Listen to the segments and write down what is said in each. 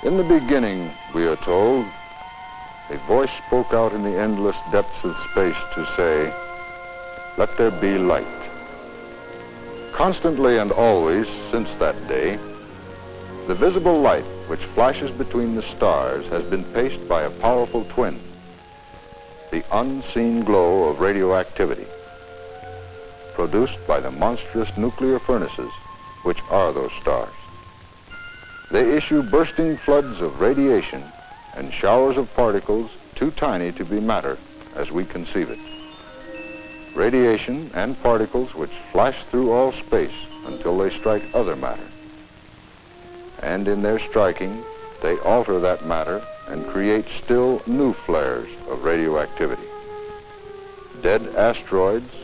In the beginning, we are told, a voice spoke out in the endless depths of space to say, "Let there be light." Constantly and always since that day, the visible light which flashes between the stars has been paced by a powerful twin, the unseen glow of radioactivity, produced by the monstrous nuclear furnaces which are those stars. They issue bursting floods of radiation and showers of particles too tiny to be matter as we conceive it. Radiation and particles which flash through all space until they strike other matter. And in their striking, they alter that matter and create still new flares of radioactivity. Dead asteroids,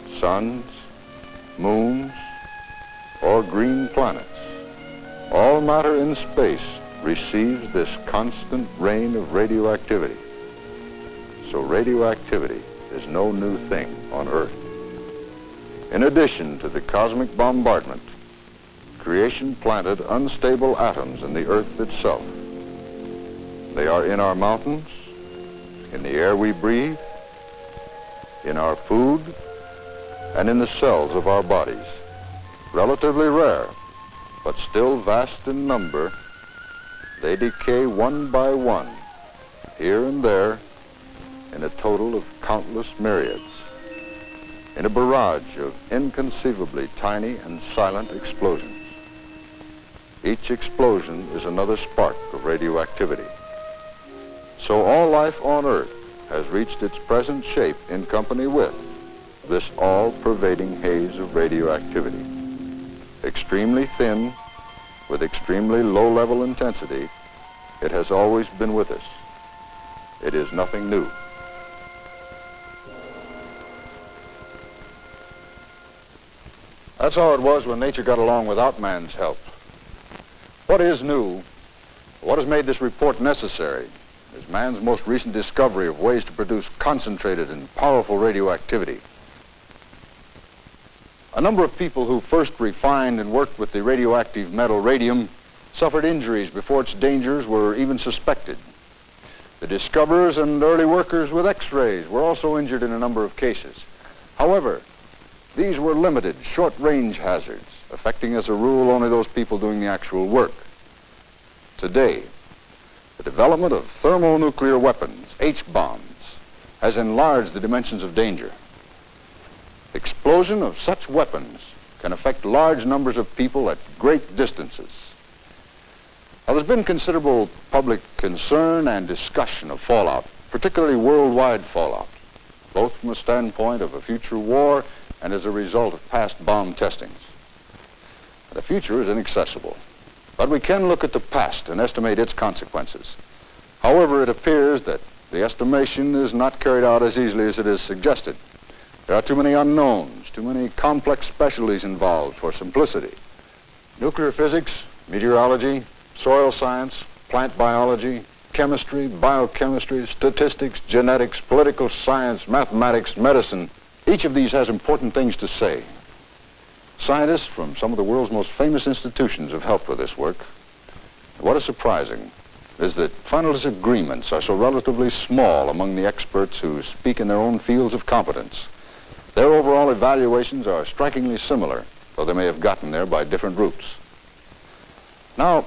suns, moons, or green planets. All matter in space receives this constant rain of radioactivity. So radioactivity is no new thing on Earth. In addition to the cosmic bombardment, creation planted unstable atoms in the Earth itself. They are in our mountains, in the air we breathe, in our food, and in the cells of our bodies. Relatively rare, but still vast in number, they decay one by one, here and there, in a total of countless myriads, in a barrage of inconceivably tiny and silent explosions. Each explosion is another spark of radioactivity. So all life on Earth has reached its present shape in company with this all-pervading haze of radioactivity. Extremely thin, with extremely low-level intensity, it has always been with us. It is nothing new. That's how it was when nature got along without man's help. What is new, what has made this report necessary, is man's most recent discovery of ways to produce concentrated and powerful radioactivity. A number of people who first refined and worked with the radioactive metal radium suffered injuries before its dangers were even suspected. The discoverers and early workers with X-rays were also injured in a number of cases. However, these were limited, short-range hazards, affecting as a rule only those people doing the actual work. Today, the development of thermonuclear weapons, H-bombs, has enlarged the dimensions of danger. Explosion of such weapons can affect large numbers of people at great distances. Now, there's been considerable public concern and discussion of fallout, particularly worldwide fallout, both from the standpoint of a future war and as a result of past bomb testings. The future is inaccessible, but we can look at the past and estimate its consequences. However, it appears that the estimation is not carried out as easily as it is suggested. There are too many unknowns, too many complex specialties involved for simplicity. Nuclear physics, meteorology, soil science, plant biology, chemistry, biochemistry, statistics, genetics, political science, mathematics, medicine. Each of these has important things to say. Scientists from some of the world's most famous institutions have helped with this work. What is surprising is that final disagreements are so relatively small among the experts who speak in their own fields of competence. Their overall evaluations are strikingly similar, though they may have gotten there by different routes. Now,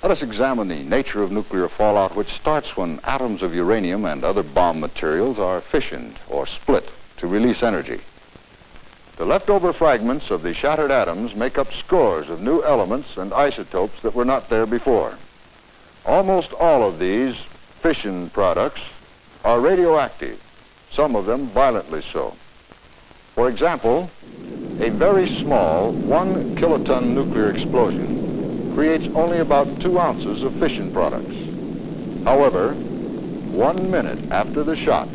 let us examine the nature of nuclear fallout, which starts when atoms of uranium and other bomb materials are fissioned or split to release energy. The leftover fragments of the shattered atoms make up scores of new elements and isotopes that were not there before. Almost all of these fission products are radioactive, some of them violently so. For example, a very small 1 kiloton nuclear explosion creates only about 2 ounces of fission products. However, 1 minute after the shot,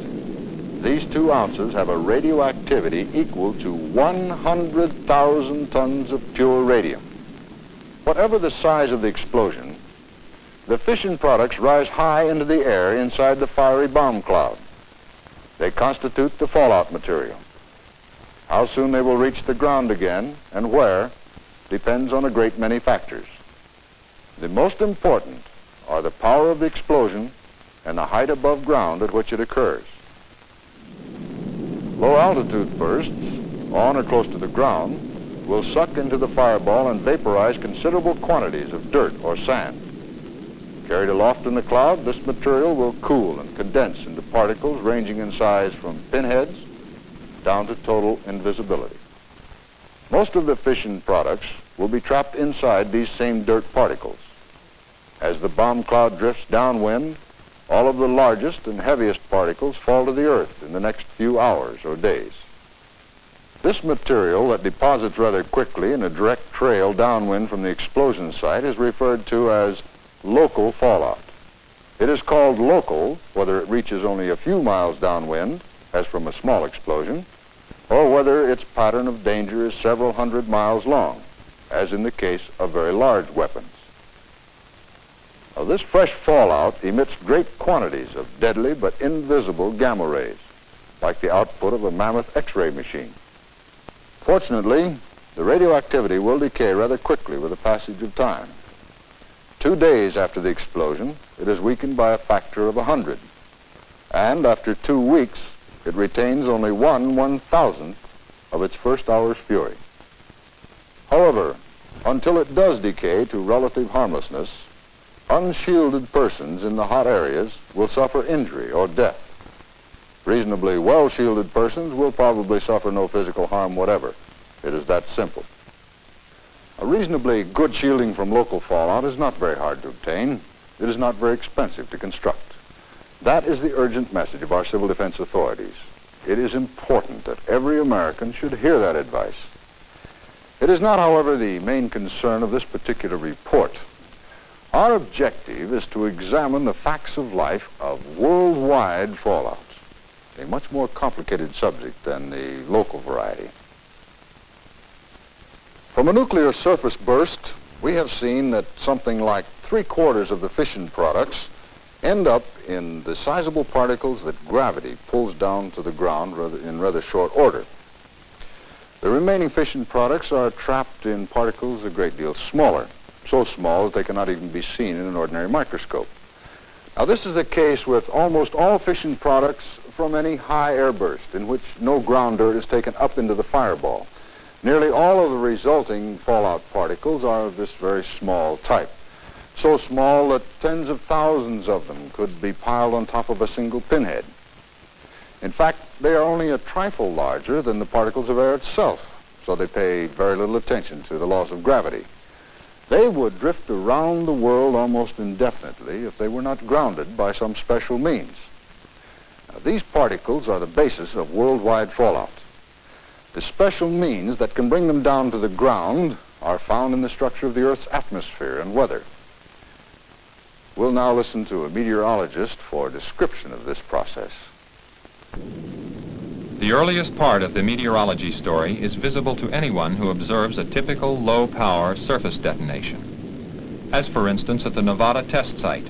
these 2 ounces have a radioactivity equal to 100,000 tons of pure radium. Whatever the size of the explosion, the fission products rise high into the air inside the fiery bomb cloud. They constitute the fallout material. How soon they will reach the ground again and where depends on a great many factors. The most important are the power of the explosion and the height above ground at which it occurs. Low-altitude bursts, on or close to the ground, will suck into the fireball and vaporize considerable quantities of dirt or sand. Carried aloft in the cloud, this material will cool and condense into particles ranging in size from pinheads down to total invisibility. Most of the fission products will be trapped inside these same dirt particles. As the bomb cloud drifts downwind, all of the largest and heaviest particles fall to the earth in the next few hours or days. This material that deposits rather quickly in a direct trail downwind from the explosion site is referred to as local fallout. It is called local whether it reaches only a few miles downwind, as from a small explosion, or whether its pattern of danger is several hundred miles long, as in the case of very large weapons. Now, this fresh fallout emits great quantities of deadly but invisible gamma rays, like the output of a mammoth X-ray machine. Fortunately, the radioactivity will decay rather quickly with the passage of time. 2 days after the explosion, it is weakened by a factor of 100, and after 2 weeks, it retains only 1/1000th of its first hour's fury. However, until it does decay to relative harmlessness, unshielded persons in the hot areas will suffer injury or death. Reasonably well-shielded persons will probably suffer no physical harm whatever. It is that simple. A reasonably good shielding from local fallout is not very hard to obtain. It is not very expensive to construct. That is the urgent message of our civil defense authorities. It is important that every American should hear that advice. It is not, however, the main concern of this particular report. Our objective is to examine the facts of life of worldwide fallout, a much more complicated subject than the local variety. From a nuclear surface burst, we have seen that something like 3/4 of the fission products end up in the sizable particles that gravity pulls down to the ground in rather short order. The remaining fission products are trapped in particles a great deal smaller, so small that they cannot even be seen in an ordinary microscope. Now, this is the case with almost all fission products from any high airburst in which no ground dirt is taken up into the fireball. Nearly all of the resulting fallout particles are of this very small type, so small that tens of thousands of them could be piled on top of a single pinhead. In fact, they are only a trifle larger than the particles of air itself, so they pay very little attention to the laws of gravity. They would drift around the world almost indefinitely if they were not grounded by some special means. Now, these particles are the basis of worldwide fallout. The special means that can bring them down to the ground are found in the structure of the Earth's atmosphere and weather. We'll now listen to a meteorologist for a description of this process. The earliest part of the meteorology story is visible to anyone who observes a typical low-power surface detonation, as for instance at the Nevada test site.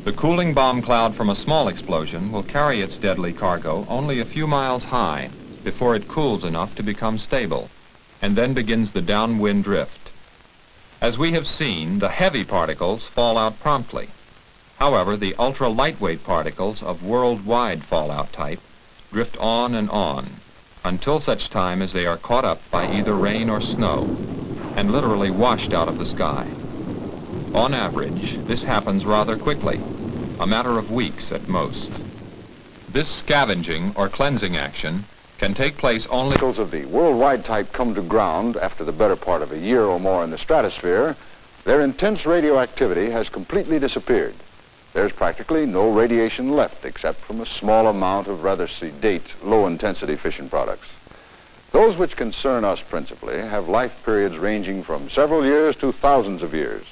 The cooling bomb cloud from a small explosion will carry its deadly cargo only a few miles high before it cools enough to become stable, and then begins the downwind drift. As we have seen, the heavy particles fall out promptly. However, the ultra-lightweight particles of worldwide fallout type drift on until such time as they are caught up by either rain or snow and literally washed out of the sky. On average, this happens rather quickly, a matter of weeks at most. This scavenging or cleansing action can take place only... Particles of the worldwide type come to ground after the better part of a year or more in the stratosphere. Their intense radioactivity has completely disappeared. There's practically no radiation left except from a small amount of rather sedate, low-intensity fission products. Those which concern us principally have life periods ranging from several years to thousands of years.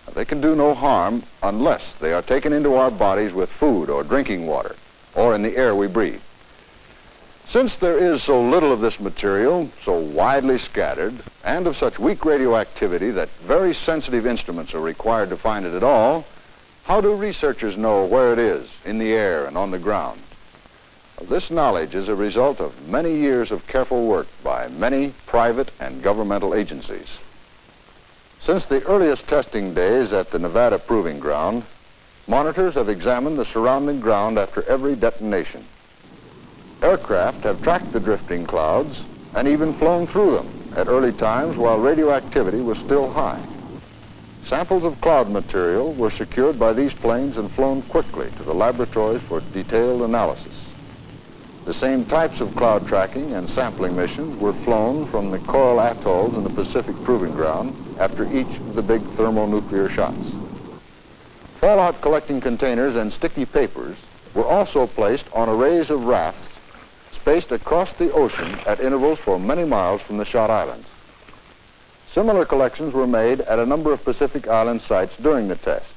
Now, they can do no harm unless they are taken into our bodies with food or drinking water, or in the air we breathe. Since there is so little of this material, so widely scattered, and of such weak radioactivity that very sensitive instruments are required to find it at all, how do researchers know where it is in the air and on the ground? This knowledge is a result of many years of careful work by many private and governmental agencies. Since the earliest testing days at the Nevada Proving Ground, monitors have examined the surrounding ground after every detonation. Aircraft have tracked the drifting clouds and even flown through them at early times while radioactivity was still high. Samples of cloud material were secured by these planes and flown quickly to the laboratories for detailed analysis. The same types of cloud tracking and sampling missions were flown from the coral atolls in the Pacific Proving Ground after each of the big thermonuclear shots. Fallout collecting containers and sticky papers were also placed on arrays of rafts spaced across the ocean at intervals for many miles from the shot islands. Similar collections were made at a number of Pacific Island sites during the tests.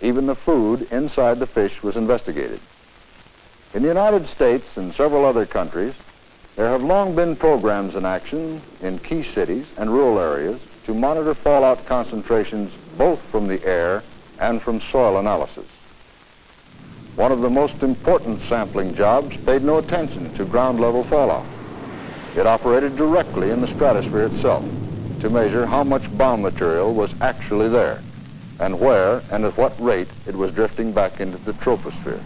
Even the food inside the fish was investigated. In the United States and several other countries, there have long been programs in action in key cities and rural areas to monitor fallout concentrations both from the air and from soil analysis. One of the most important sampling jobs paid no attention to ground-level fallout. It operated directly in the stratosphere itself to measure how much bomb material was actually there and where and at what rate it was drifting back into the troposphere.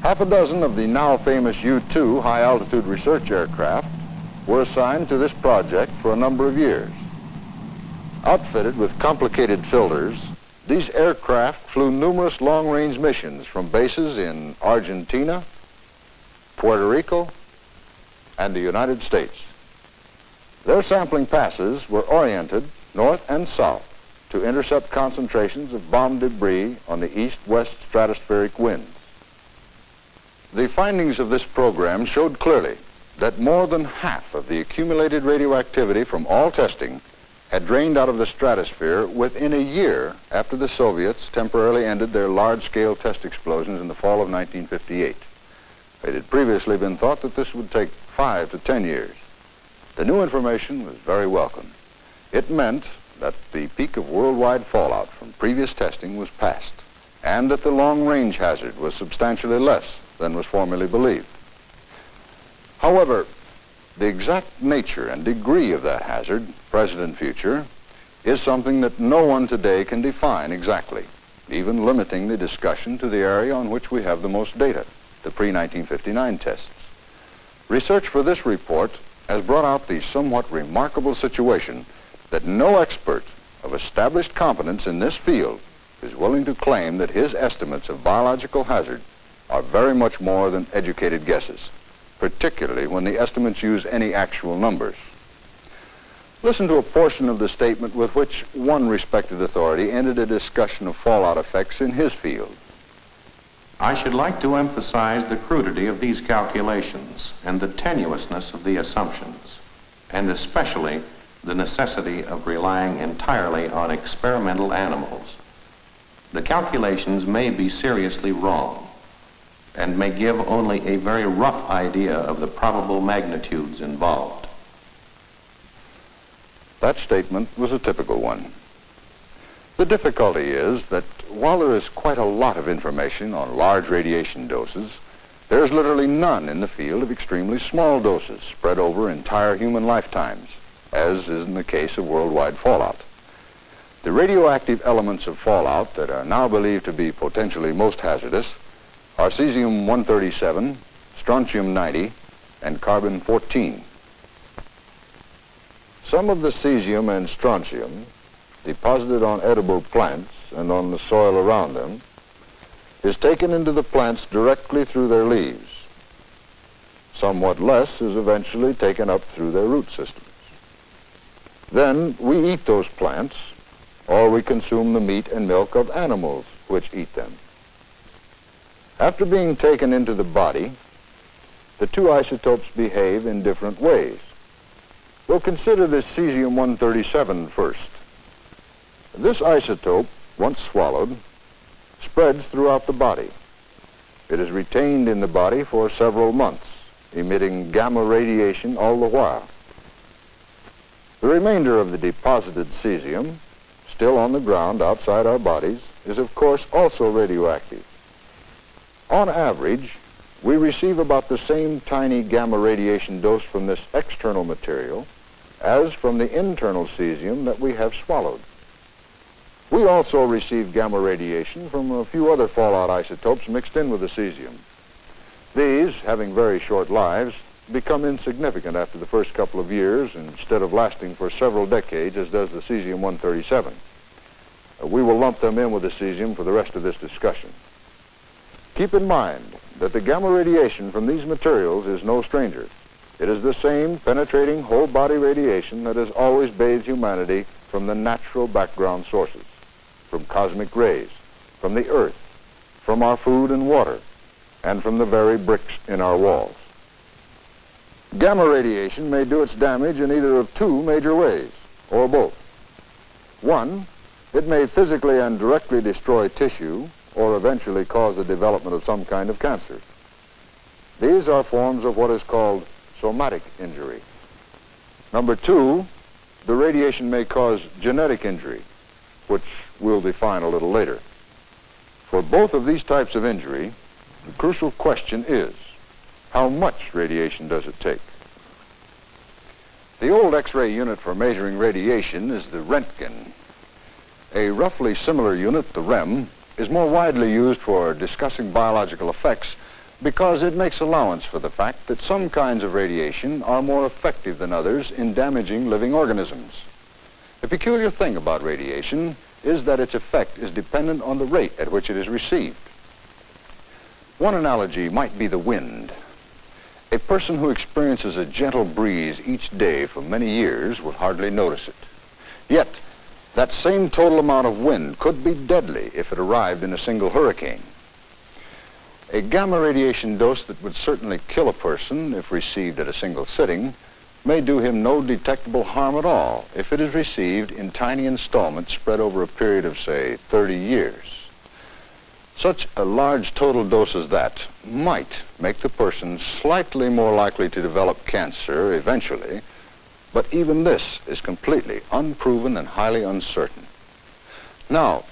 Half a dozen of the now famous U-2 high-altitude research aircraft were assigned to this project for a number of years. Outfitted with complicated filters, these aircraft flew numerous long-range missions from bases in Argentina, Puerto Rico, and the United States. Their sampling passes were oriented north and south to intercept concentrations of bomb debris on the east-west stratospheric winds. The findings of this program showed clearly that more than half of the accumulated radioactivity from all testing had drained out of the stratosphere within a year after the Soviets temporarily ended their large-scale test explosions in the fall of 1958. It had previously been thought that this would take 5 to 10 years. The new information was very welcome. It meant that the peak of worldwide fallout from previous testing was past, and that the long-range hazard was substantially less than was formerly believed. However, the exact nature and degree of that hazard, present and future, is something that no one today can define exactly, even limiting the discussion to the area on which we have the most data, the pre-1959 tests. Research for this report has brought out the somewhat remarkable situation that no expert of established competence in this field is willing to claim that his estimates of biological hazard are very much more than educated guesses, particularly when the estimates use any actual numbers. Listen to a portion of the statement with which one respected authority ended a discussion of fallout effects in his field. I should like to emphasize the crudity of these calculations and the tenuousness of the assumptions, and especially the necessity of relying entirely on experimental animals. The calculations may be seriously wrong and may give only a very rough idea of the probable magnitudes involved. That statement was a typical one. The difficulty is that while there is quite a lot of information on large radiation doses, there is literally none in the field of extremely small doses spread over entire human lifetimes, as is in the case of worldwide fallout. The radioactive elements of fallout that are now believed to be potentially most hazardous are cesium-137, strontium-90, and carbon-14. Some of the cesium and strontium deposited on edible plants and on the soil around them is taken into the plants directly through their leaves. Somewhat less is eventually taken up through their root systems. Then we eat those plants, or we consume the meat and milk of animals which eat them. After being taken into the body, the two isotopes behave in different ways. We'll consider this cesium-137 first. This isotope, once swallowed, spreads throughout the body. It is retained in the body for several months, emitting gamma radiation all the while. The remainder of the deposited cesium, still on the ground outside our bodies, is of course also radioactive. On average, we receive about the same tiny gamma radiation dose from this external material as from the internal cesium that we have swallowed. We also receive gamma radiation from a few other fallout isotopes mixed in with the cesium. These, having very short lives, become insignificant after the first couple of years instead of lasting for several decades, as does the cesium-137. We will lump them in with the cesium for the rest of this discussion. Keep in mind that the gamma radiation from these materials is no stranger. It is the same penetrating whole-body radiation that has always bathed humanity from the natural background sources, from cosmic rays, from the earth, from our food and water, and from the very bricks in our walls. Gamma radiation may do its damage in either of two major ways, or both. One, it may physically and directly destroy tissue, or eventually cause the development of some kind of cancer. These are forms of what is called somatic injury. Number two, the radiation may cause genetic injury, which we'll define a little later. For both of these types of injury, the crucial question is, how much radiation does it take? The old X-ray unit for measuring radiation is the Röntgen. A roughly similar unit, the REM, is more widely used for discussing biological effects because it makes allowance for the fact that some kinds of radiation are more effective than others in damaging living organisms. The peculiar thing about radiation is that its effect is dependent on the rate at which it is received. One analogy might be the wind. A person who experiences a gentle breeze each day for many years will hardly notice it. Yet, that same total amount of wind could be deadly if it arrived in a single hurricane. A gamma radiation dose that would certainly kill a person if received at a single sitting may do him no detectable harm at all if it is received in tiny installments spread over a period of, say, 30 years. Such a large total dose as that might make the person slightly more likely to develop cancer eventually, but even this is completely unproven and highly uncertain. Now,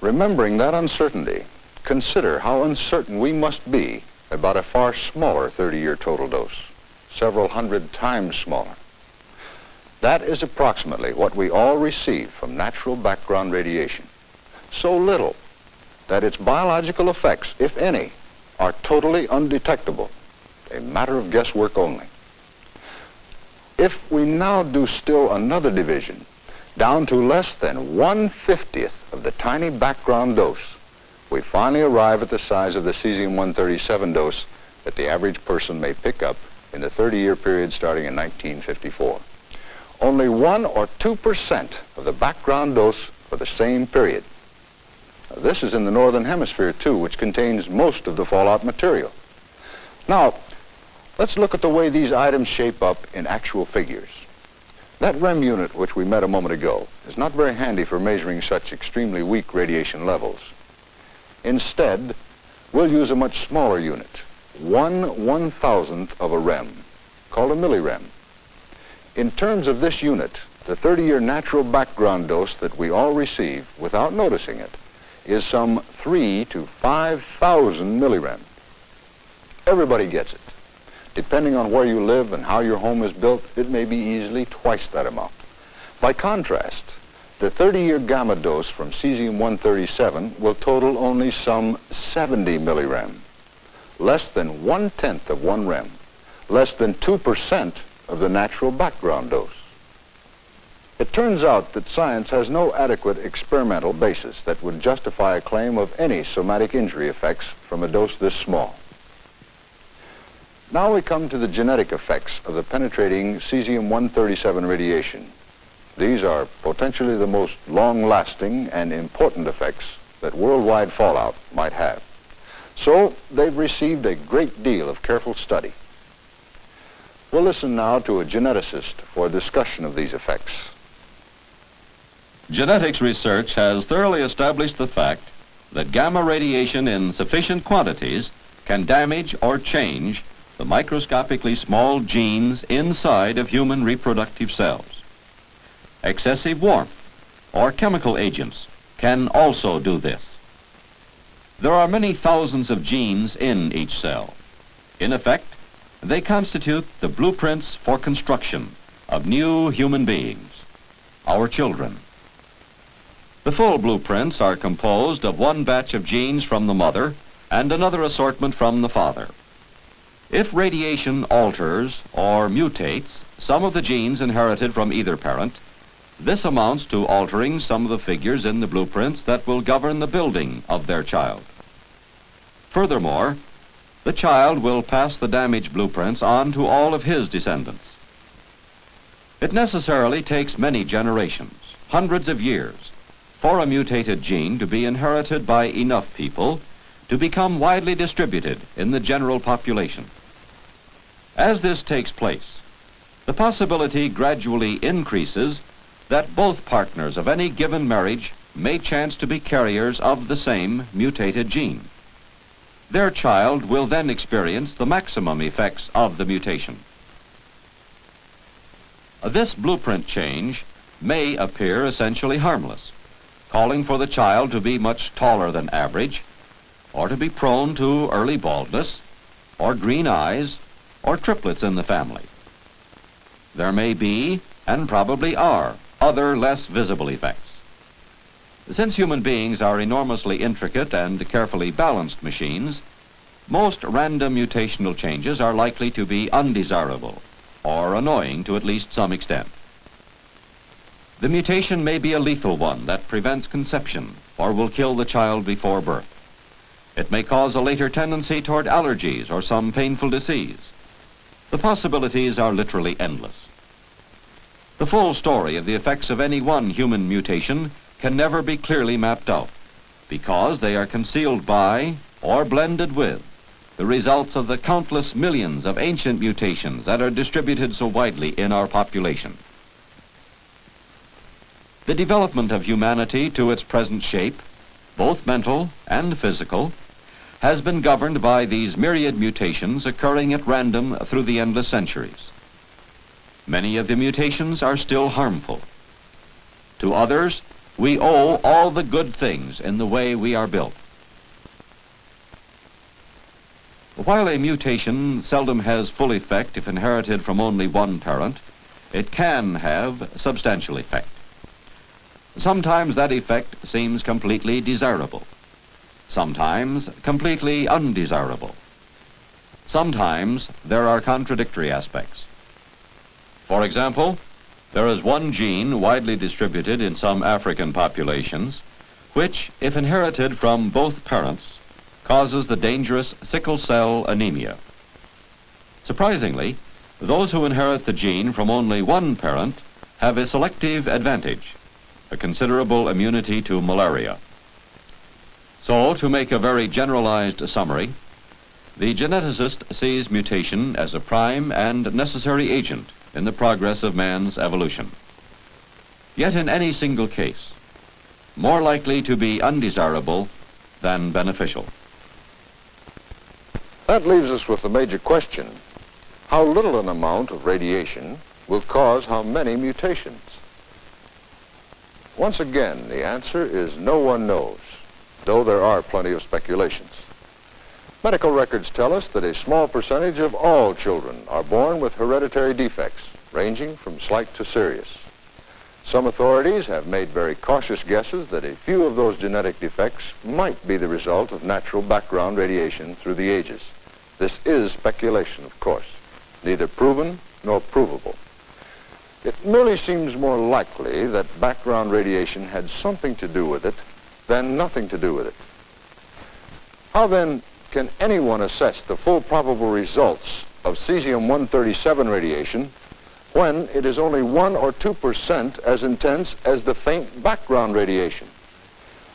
remembering that uncertainty, consider how uncertain we must be about a far smaller 30-year total dose, several hundred times smaller. That is approximately what we all receive from natural background radiation. So little that its biological effects, if any, are totally undetectable, a matter of guesswork only. If we now do still another division, down to less than 1/50th of the tiny background dose, we finally arrive at the size of the cesium-137 dose that the average person may pick up in the 30-year period starting in 1954. Only 1 or 2% of the background dose for the same period. This is in the northern hemisphere, too, which contains most of the fallout material. Now, let's look at the way these items shape up in actual figures. That REM unit, which we met a moment ago, is not very handy for measuring such extremely weak radiation levels. Instead, we'll use a much smaller unit, 1/1000th of a REM, called a millirem. In terms of this unit, the 30-year natural background dose that we all receive without noticing it is some 3 to 5,000 millirem. Everybody gets it. Depending on where you live and how your home is built, it may be easily twice that amount. By contrast, the 30-year gamma dose from cesium-137 will total only some 70 millirem, less than 1/10 of 1 rem, less than 2% of the natural background dose. It turns out that science has no adequate experimental basis that would justify a claim of any somatic injury effects from a dose this small. Now we come to the genetic effects of the penetrating cesium-137 radiation. These are potentially the most long-lasting and important effects that worldwide fallout might have. So they've received a great deal of careful study. We'll listen now to a geneticist for a discussion of these effects. Genetics research has thoroughly established the fact that gamma radiation in sufficient quantities can damage or change the microscopically small genes inside of human reproductive cells. Excessive warmth or chemical agents can also do this. There are many thousands of genes in each cell. In effect, they constitute the blueprints for construction, of new human beings, our children. The full blueprints are composed of one batch of genes from the mother and another assortment from the father. If radiation alters or mutates some of the genes inherited from either parent, this amounts to altering some of the figures in the blueprints that will govern the building of their child. Furthermore, the child will pass the damaged blueprints on to all of his descendants. It necessarily takes many generations, hundreds of years, for a mutated gene to be inherited by enough people to become widely distributed in the general population. As this takes place, the possibility gradually increases that both partners of any given marriage may chance to be carriers of the same mutated gene. Their child will then experience the maximum effects of the mutation. This blueprint change may appear essentially harmless, calling for the child to be much taller than average, or to be prone to early baldness, or green eyes, or triplets in the family. There may be, and probably are, other less visible effects. Since human beings are enormously intricate and carefully balanced machines, most random mutational changes are likely to be undesirable or annoying to at least some extent. The mutation may be a lethal one that prevents conception or will kill the child before birth. It may cause a later tendency toward allergies or some painful disease. The possibilities are literally endless. The full story of the effects of any one human mutation can never be clearly mapped out because they are concealed by or blended with the results of the countless millions of ancient mutations that are distributed so widely in our population. The development of humanity to its present shape, both mental and physical, has been governed by these myriad mutations occurring at random through the endless centuries. Many of the mutations are still harmful. To others, we owe all the good things in the way we are built. While a mutation seldom has full effect if inherited from only one parent, it can have substantial effect. Sometimes that effect seems completely desirable. Sometimes completely undesirable. Sometimes there are contradictory aspects. For example, there is one gene widely distributed in some African populations, which, if inherited from both parents, causes the dangerous sickle cell anemia. Surprisingly, those who inherit the gene from only one parent have a selective advantage, a considerable immunity to malaria. So, to make a very generalized summary, the geneticist sees mutation as a prime and necessary agent in the progress of man's evolution. Yet in any single case, more likely to be undesirable than beneficial. That leaves us with the major question: how little an amount of radiation will cause how many mutations? Once again, the answer is no one knows, though there are plenty of speculations. Medical records tell us that a small percentage of all children are born with hereditary defects, ranging from slight to serious. Some authorities have made very cautious guesses that a few of those genetic defects might be the result of natural background radiation through the ages. This is speculation, of course, neither proven nor provable. It merely seems more likely that background radiation had something to do with it than nothing to do with it. How then can anyone assess the full probable results of cesium-137 radiation when it is only 1 or 2% as intense as the faint background radiation,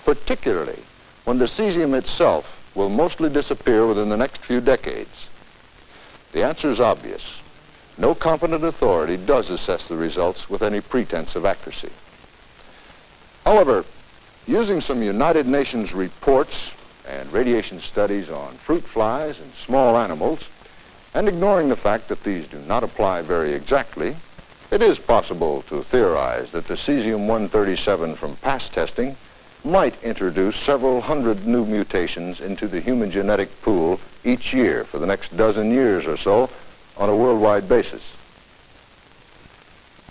particularly when the cesium itself will mostly disappear within the next few decades? The answer is obvious. No competent authority does assess the results with any pretense of accuracy. However, using some United Nations reports and radiation studies on fruit flies and small animals, and ignoring the fact that these do not apply very exactly, it is possible to theorize that the cesium-137 from past testing might introduce several hundred new mutations into the human genetic pool each year for the next dozen years or so on a worldwide basis.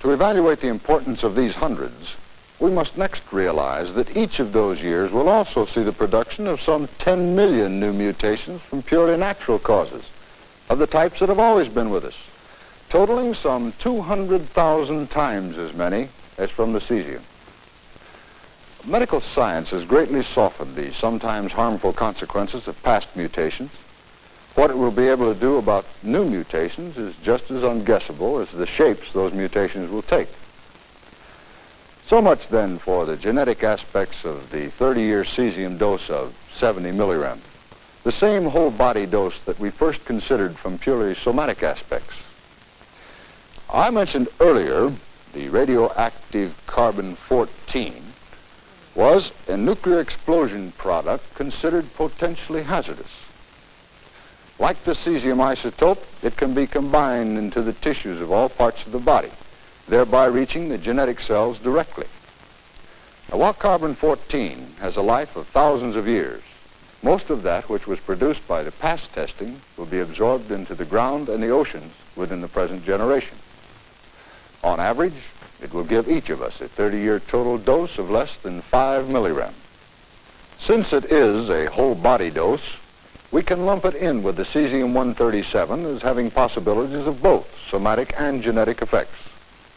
To evaluate the importance of these hundreds, we must next realize that each of those years will also see the production of some 10 million new mutations from purely natural causes, of the types that have always been with us, totaling some 200,000 times as many as from the cesium. Medical science has greatly softened the sometimes harmful consequences of past mutations. What it will be able to do about new mutations is just as unguessable as the shapes those mutations will take. So much then for the genetic aspects of the 30-year cesium dose of 70 millirem, the same whole body dose that we first considered from purely somatic aspects. I mentioned earlier the radioactive carbon-14 was a nuclear explosion product considered potentially hazardous. Like the cesium isotope, it can be combined into the tissues of all parts of the body, thereby reaching the genetic cells directly. Now, while carbon-14 has a life of thousands of years, most of that which was produced by the past testing will be absorbed into the ground and the oceans within the present generation. On average, it will give each of us a 30-year total dose of less than 5 millirem. Since it is a whole body dose, we can lump it in with the cesium-137 as having possibilities of both somatic and genetic effects,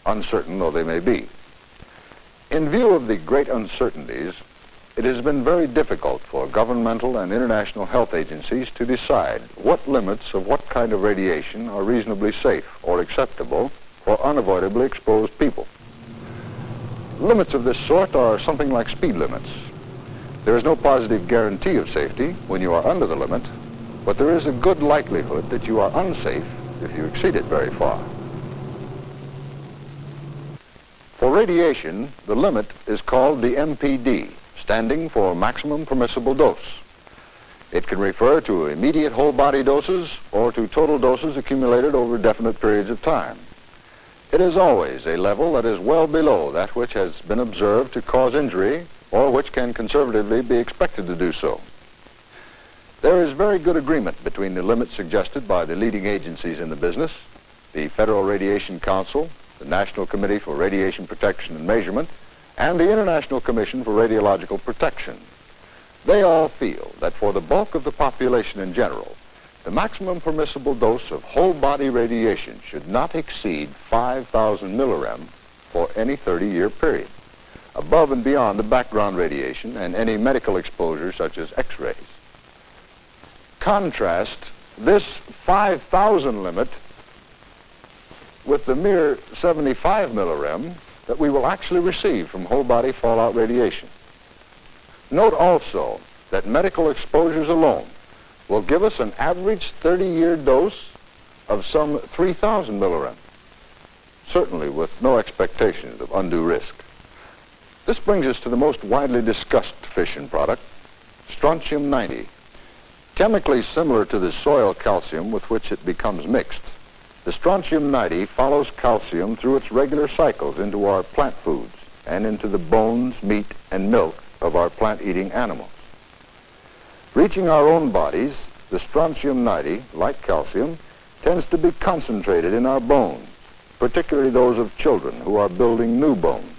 uncertain though they may be. In view of the great uncertainties, it has been very difficult for governmental and international health agencies to decide what limits of what kind of radiation are reasonably safe or acceptable for unavoidably exposed people. Limits of this sort are something like speed limits. There is no positive guarantee of safety when you are under the limit, but there is a good likelihood that you are unsafe if you exceed it very far. For radiation, the limit is called the MPD, standing for maximum permissible dose. It can refer to immediate whole body doses or to total doses accumulated over definite periods of time. It is always a level that is well below that which has been observed to cause injury or which can conservatively be expected to do so. There is very good agreement between the limits suggested by the leading agencies in the business, the Federal Radiation Council, the National Committee for Radiation Protection and Measurement, and the International Commission for Radiological Protection. They all feel that for the bulk of the population in general, the maximum permissible dose of whole body radiation should not exceed 5,000 millirem for any 30-year period, above and beyond the background radiation and any medical exposure such as X-rays. Contrast this 5,000 limit with the mere 75 millirem that we will actually receive from whole body fallout radiation. Note also that medical exposures alone will give us an average 30-year dose of some 3,000 millirem, certainly with no expectations of undue risk. This brings us to the most widely discussed fission product, strontium-90. Chemically similar to the soil calcium with which it becomes mixed, the strontium-90 follows calcium through its regular cycles into our plant foods and into the bones, meat, and milk of our plant-eating animals. Reaching our own bodies, the strontium-90, like calcium, tends to be concentrated in our bones, particularly those of children who are building new bones.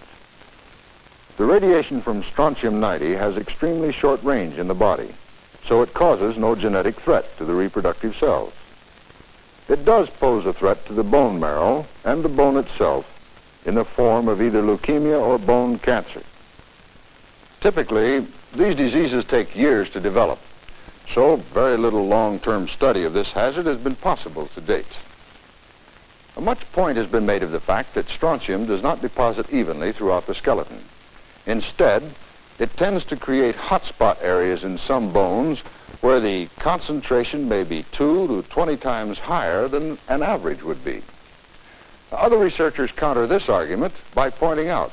The radiation from strontium-90 has extremely short range in the body, so it causes no genetic threat to the reproductive cells. It does pose a threat to the bone marrow and the bone itself in the form of either leukemia or bone cancer. Typically, these diseases take years to develop, so very little long-term study of this hazard has been possible to date. Much point has been made of the fact that strontium does not deposit evenly throughout the skeleton. Instead, it tends to create hotspot areas in some bones where the concentration may be 2 to 20 times higher than an average would be. Other researchers counter this argument by pointing out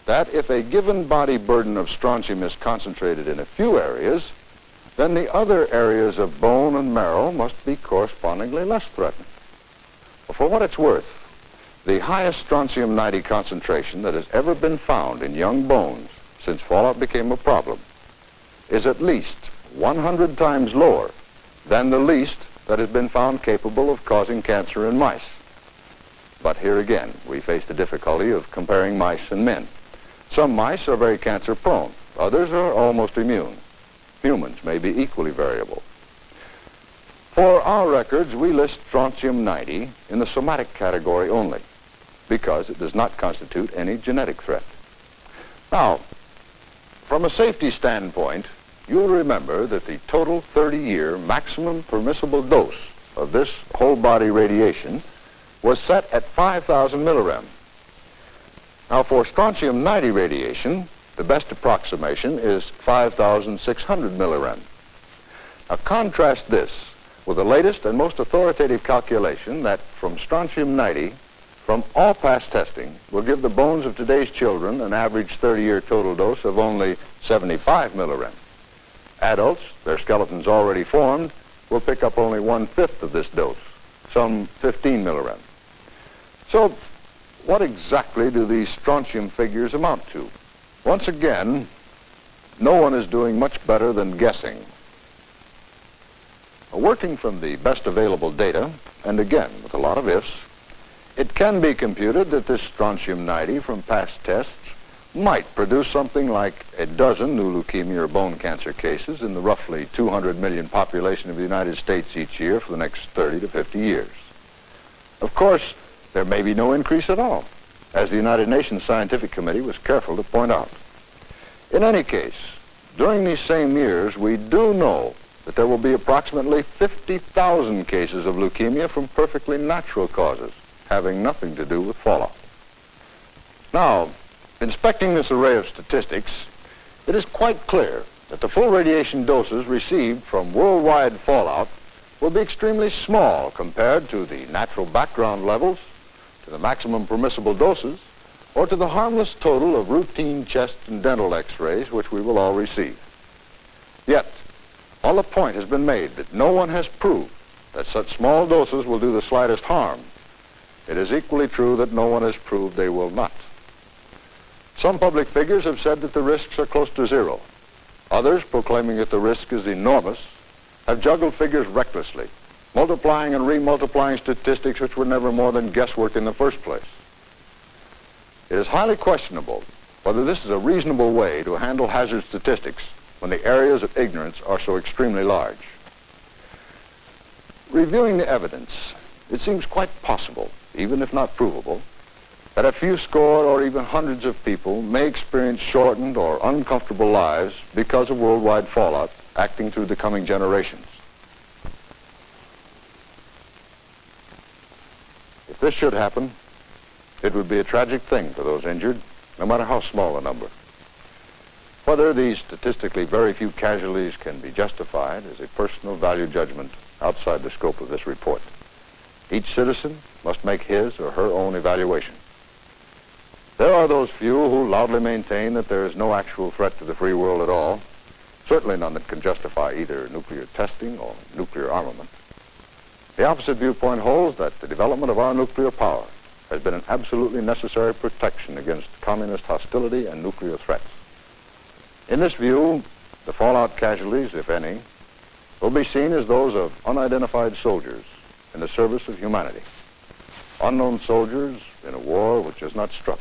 that if a given body burden of strontium is concentrated in a few areas, then the other areas of bone and marrow must be correspondingly less threatened. Well, for what it's worth, the highest strontium-90 concentration that has ever been found in young bones since fallout became a problem is at least 100 times lower than the least that has been found capable of causing cancer in mice. But here again, we face the difficulty of comparing mice and men. Some mice are very cancer prone. Others are almost immune. Humans may be equally variable. For our records, we list strontium-90 in the somatic category only because it does not constitute any genetic threat. Now, from a safety standpoint, you'll remember that the total 30-year maximum permissible dose of this whole-body radiation was set at 5,000 millirem. Now, for strontium-90 radiation, the best approximation is 5,600 millirem. Now, contrast this with the latest and most authoritative calculation that from strontium-90, from all past testing, will give the bones of today's children an average 30-year total dose of only 75 millirem. Adults, their skeletons already formed, will pick up only 1/5 of this dose, some 15 millirem. So, what exactly do these strontium figures amount to? Once again, no one is doing much better than guessing. Working from the best available data, and again with a lot of ifs, it can be computed that this strontium-90 from past tests might produce something like a dozen new leukemia or bone cancer cases in the roughly 200 million population of the United States each year for the next 30 to 50 years. Of course, there may be no increase at all, as the United Nations Scientific Committee was careful to point out. In any case, during these same years, we do know that there will be approximately 50,000 cases of leukemia from perfectly natural causes, having nothing to do with fallout. Now, inspecting this array of statistics, it is quite clear that the full radiation doses received from worldwide fallout will be extremely small compared to the natural background levels, to the maximum permissible doses, or to the harmless total of routine chest and dental x-rays which we will all receive. Yet, while the point has been made that no one has proved that such small doses will do the slightest harm, it is equally true that no one has proved they will not. Some public figures have said that the risks are close to zero. Others, proclaiming that the risk is enormous, have juggled figures recklessly, multiplying and remultiplying statistics which were never more than guesswork in the first place. It is highly questionable whether this is a reasonable way to handle hazard statistics when the areas of ignorance are so extremely large. Reviewing the evidence, it seems quite possible, even if not provable, that a few score or even hundreds of people may experience shortened or uncomfortable lives because of worldwide fallout acting through the coming generations. If this should happen, it would be a tragic thing for those injured, no matter how small a number. Whether these statistically very few casualties can be justified is a personal value judgment outside the scope of this report. Each citizen must make his or her own evaluation. There are those few who loudly maintain that there is no actual threat to the free world at all, certainly none that can justify either nuclear testing or nuclear armament. The opposite viewpoint holds that the development of our nuclear power has been an absolutely necessary protection against communist hostility and nuclear threats. In this view, the fallout casualties, if any, will be seen as those of unidentified soldiers in the service of humanity. Unknown soldiers in a war which has not struck,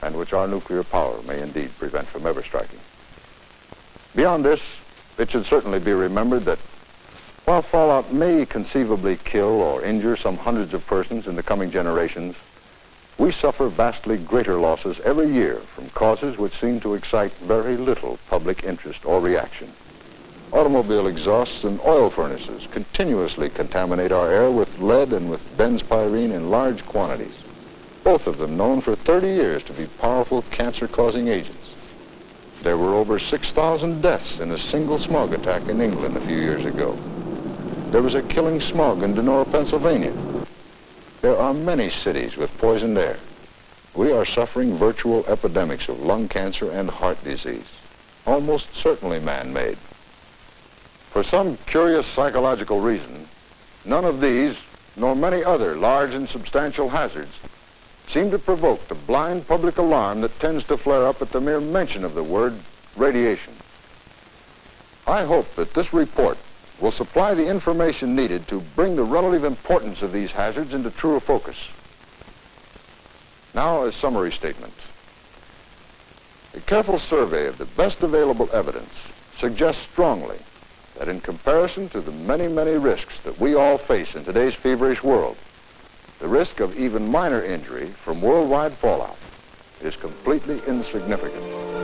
and which our nuclear power may indeed prevent from ever striking. Beyond this, it should certainly be remembered that while fallout may conceivably kill or injure some hundreds of persons in the coming generations, we suffer vastly greater losses every year from causes which seem to excite very little public interest or reaction. Automobile exhausts and oil furnaces continuously contaminate our air with lead and with benzpyrene in large quantities, both of them known for 30 years to be powerful cancer-causing agents. There were over 6,000 deaths in a single smog attack in England a few years ago. There was a killing smog in Donora, Pennsylvania. There are many cities with poisoned air. We are suffering virtual epidemics of lung cancer and heart disease, almost certainly man-made. For some curious psychological reason, none of these, nor many other large and substantial hazards, seem to provoke the blind public alarm that tends to flare up at the mere mention of the word radiation. I hope that this report will supply the information needed to bring the relative importance of these hazards into truer focus, Now, a summary statement. A careful survey of the best available evidence suggests strongly that in comparison to the many, many risks that we all face in today's feverish world, the risk of even minor injury from worldwide fallout is completely insignificant.